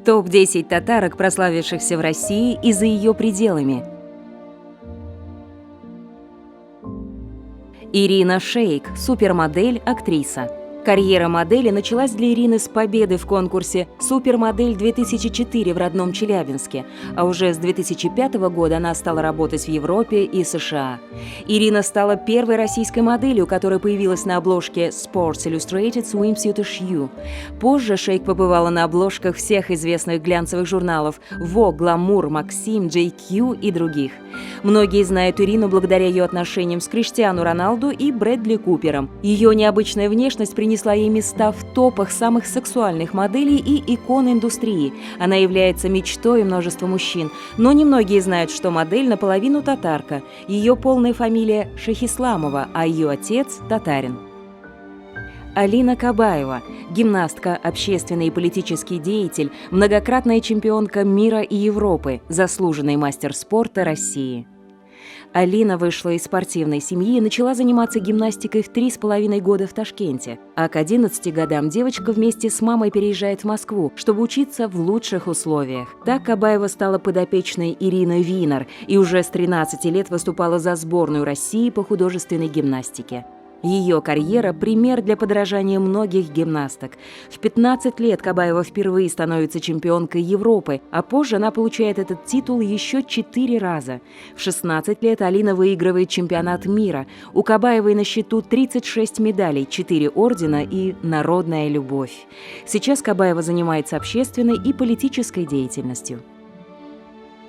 Топ-10 татарок, прославившихся в России и за ее пределами. Ирина Шейк, супермодель, актриса. Карьера модели началась для Ирины с победы в конкурсе «Супермодель-2004» в родном Челябинске, а уже с 2005 года она стала работать в Европе и США. Ирина стала первой российской моделью, которая появилась на обложке Sports Illustrated Swimsuit Issue. Позже Шейк побывала на обложках всех известных глянцевых журналов Vogue, Glamour, Maxim, JQ и других. Многие знают Ирину благодаря ее отношениям с Криштиану Роналду и Брэдли Купером. Ее необычная внешность принесла ей места в топах самых сексуальных моделей и икон индустрии. Она является мечтой множества мужчин. Но немногие знают, что модель наполовину татарка. Ее полная фамилия Шахисламова, а ее отец – татарин. Алина Кабаева – гимнастка, общественный и политический деятель, многократная чемпионка мира и Европы, заслуженный мастер спорта России. Алина вышла из спортивной семьи и начала заниматься гимнастикой в 3,5 года в Ташкенте. А к 11 годам девочка вместе с мамой переезжает в Москву, чтобы учиться в лучших условиях. Так Кабаева стала подопечной Ирины Винер и уже с 13 лет выступала за сборную России по художественной гимнастике. Ее карьера – пример для подражания многих гимнасток. В 15 лет Кабаева впервые становится чемпионкой Европы, а позже она получает этот титул еще 4 раза. В 16 лет Алина выигрывает чемпионат мира. У Кабаевой на счету 36 медалей, 4 ордена и народная любовь. Сейчас Кабаева занимается общественной и политической деятельностью.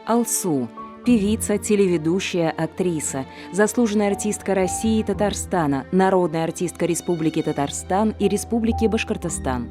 Алсу. Певица, телеведущая, актриса, заслуженная артистка России и Татарстана, народная артистка Республики Татарстан и Республики Башкортостан.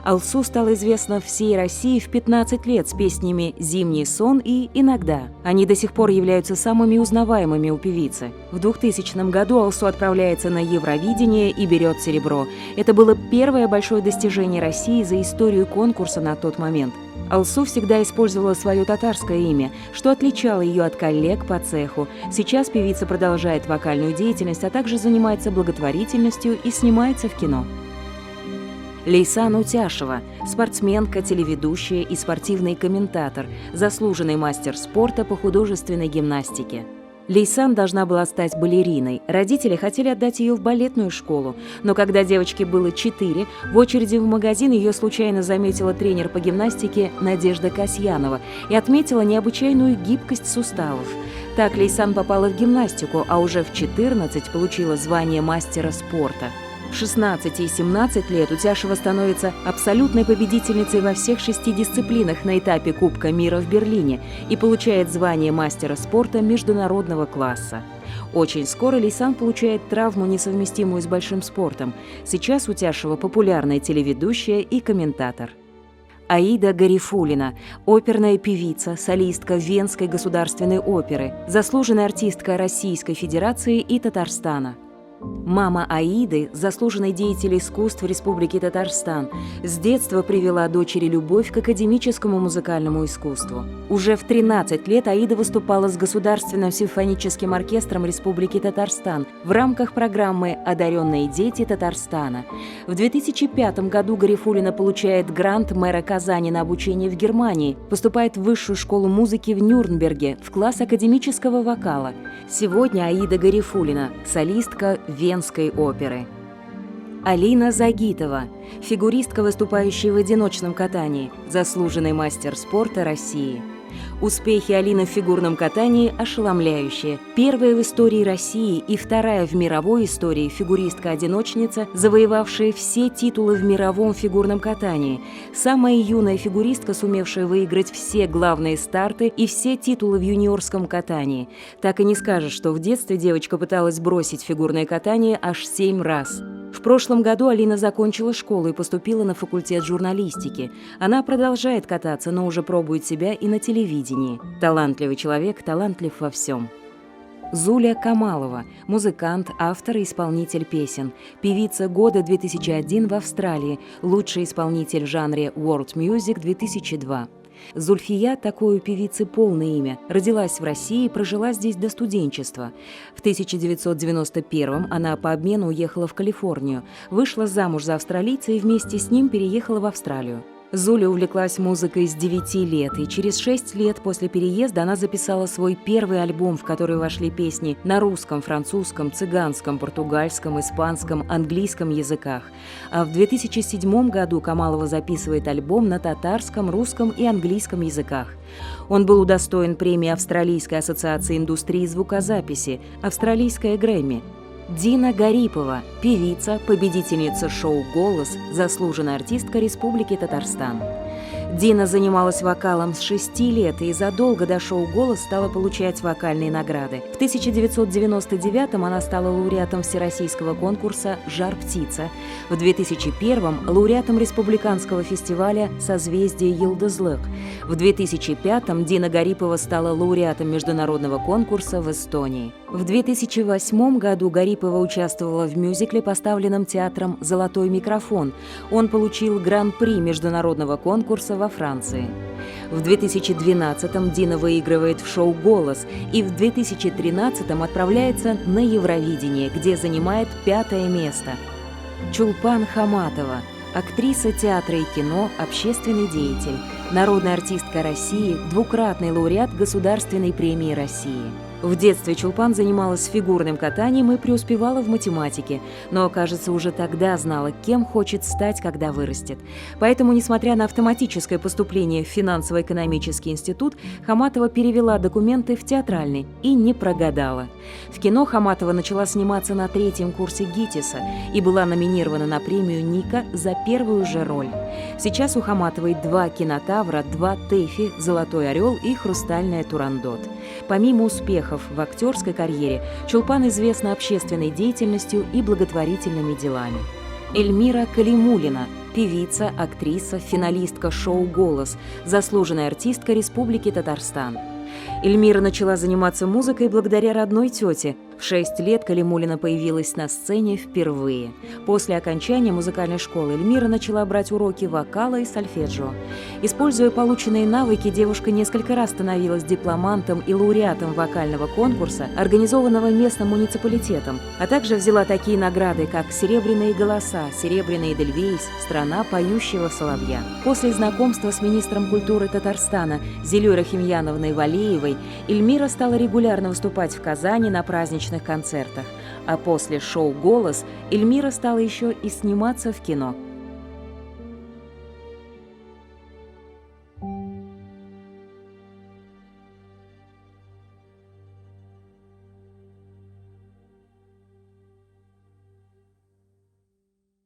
Алсу стала известна всей России в 15 лет с песнями «Зимний сон» и «Иногда». Они до сих пор являются самыми узнаваемыми у певицы. В 2000 году Алсу отправляется на Евровидение и берет серебро. Это было первое большое достижение России за историю конкурса на тот момент. Алсу всегда использовала свое татарское имя, что отличало ее от коллег по цеху. Сейчас певица продолжает вокальную деятельность, а также занимается благотворительностью и снимается в кино. Лейсан Утяшева – спортсменка, телеведущая и спортивный комментатор, заслуженный мастер спорта по художественной гимнастике. Лейсан должна была стать балериной. Родители хотели отдать ее в балетную школу, но когда девочке было 4, в очереди в магазин ее случайно заметила тренер по гимнастике Надежда Касьянова и отметила необычайную гибкость суставов. Так Лейсан попала в гимнастику, а уже в 14 получила звание мастера спорта. В 16 и 17 лет Утяшева становится абсолютной победительницей во всех 6 дисциплинах на этапе Кубка мира в Берлине и получает звание мастера спорта международного класса. Очень скоро Лейсан получает травму, несовместимую с большим спортом. Сейчас Утяшева популярная телеведущая и комментатор. Аида Гарифуллина – оперная певица, солистка Венской государственной оперы, заслуженная артистка Российской Федерации и Татарстана. Мама Аиды, заслуженный деятель искусств Республики Татарстан, с детства привела дочери любовь к академическому музыкальному искусству. Уже в 13 лет Аида выступала с Государственным симфоническим оркестром Республики Татарстан в рамках программы «Одаренные дети Татарстана». В 2005 году Гарифуллина получает грант мэра Казани на обучение в Германии, поступает в Высшую школу музыки в Нюрнберге в класс академического вокала. Сегодня Аида Гарифуллина – солистка Венской оперы. Алина Загитова – фигуристка, выступающая в одиночном катании, заслуженный мастер спорта России. Успехи Алины в фигурном катании ошеломляющие. Первая в истории России и вторая в мировой истории фигуристка-одиночница, завоевавшая все титулы в мировом фигурном катании. Самая юная фигуристка, сумевшая выиграть все главные старты и все титулы в юниорском катании. Так и не скажешь, что в детстве девочка пыталась бросить фигурное катание аж 7 раз. В прошлом году Алина закончила школу и поступила на факультет журналистики. Она продолжает кататься, но уже пробует себя и на телевидении. Талантливый человек, талантлив во всем. Зуля Камалова – музыкант, автор и исполнитель песен. Певица года 2001 в Австралии, лучший исполнитель в жанре World Music 2002. Зульфия, такое у певицы полное имя, родилась в России и прожила здесь до студенчества. В 1991-м она по обмену уехала в Калифорнию, вышла замуж за австралийца и вместе с ним переехала в Австралию. Зуля увлеклась музыкой с 9 лет, и через 6 лет после переезда она записала свой первый альбом, в который вошли песни на русском, французском, цыганском, португальском, испанском, английском языках. А в 2007 году Камалова записывает альбом на татарском, русском и английском языках. Он был удостоен премии Австралийской ассоциации индустрии звукозаписи, австралийская Грэмми. Дина Гарипова, певица, победительница шоу «Голос», заслуженная артистка Республики Татарстан. Дина занималась вокалом с 6 лет и задолго до шоу «Голос» стала получать вокальные награды. В 1999-м она стала лауреатом всероссийского конкурса «Жар-птица». В 2001-м – лауреатом республиканского фестиваля «Созвездие Йылдызлык». В 2005-м Дина Гарипова стала лауреатом международного конкурса в Эстонии. В 2008 году Гарипова участвовала в мюзикле, поставленном театром «Золотой микрофон». Он получил гран-при международного конкурса во Франции. В 2012-м Дина выигрывает в шоу «Голос» и в 2013-м отправляется на Евровидение, где занимает 5-е место. Чулпан Хаматова – актриса театра и кино, общественный деятель, народная артистка России, двукратный лауреат Государственной премии России. В детстве Чулпан занималась фигурным катанием и преуспевала в математике, но, кажется, уже тогда знала, кем хочет стать, когда вырастет. Поэтому, несмотря на автоматическое поступление в финансово-экономический институт, Хаматова перевела документы в театральный и не прогадала. В кино Хаматова начала сниматься на 3-м курсе ГИТИСа и была номинирована на премию Ника за первую же роль. Сейчас у Хаматовой 2 кинотавра, 2 ТЭФИ, «Золотой орел» и «Хрустальная Турандот». Помимо успехов в актерской карьере, Чулпан известна общественной деятельностью и благотворительными делами. Эльмира Калимуллина – певица, актриса, финалистка шоу «Голос», заслуженная артистка Республики Татарстан. Эльмира начала заниматься музыкой благодаря родной тете. В 6 лет Калимуллина появилась на сцене впервые. После окончания музыкальной школы Эльмира начала брать уроки вокала и сольфеджио. Используя полученные навыки, девушка несколько раз становилась дипломантом и лауреатом вокального конкурса, организованного местным муниципалитетом, а также взяла такие награды, как «Серебряные голоса», «Серебряный Эдельвейс», «Страна поющего соловья». После знакомства с министром культуры Татарстана Зилей Рахимьяновной Валеевой Эльмира стала регулярно выступать в Казани на праздничных концертах, а после шоу «Голос» Эльмира стала еще и сниматься в кино.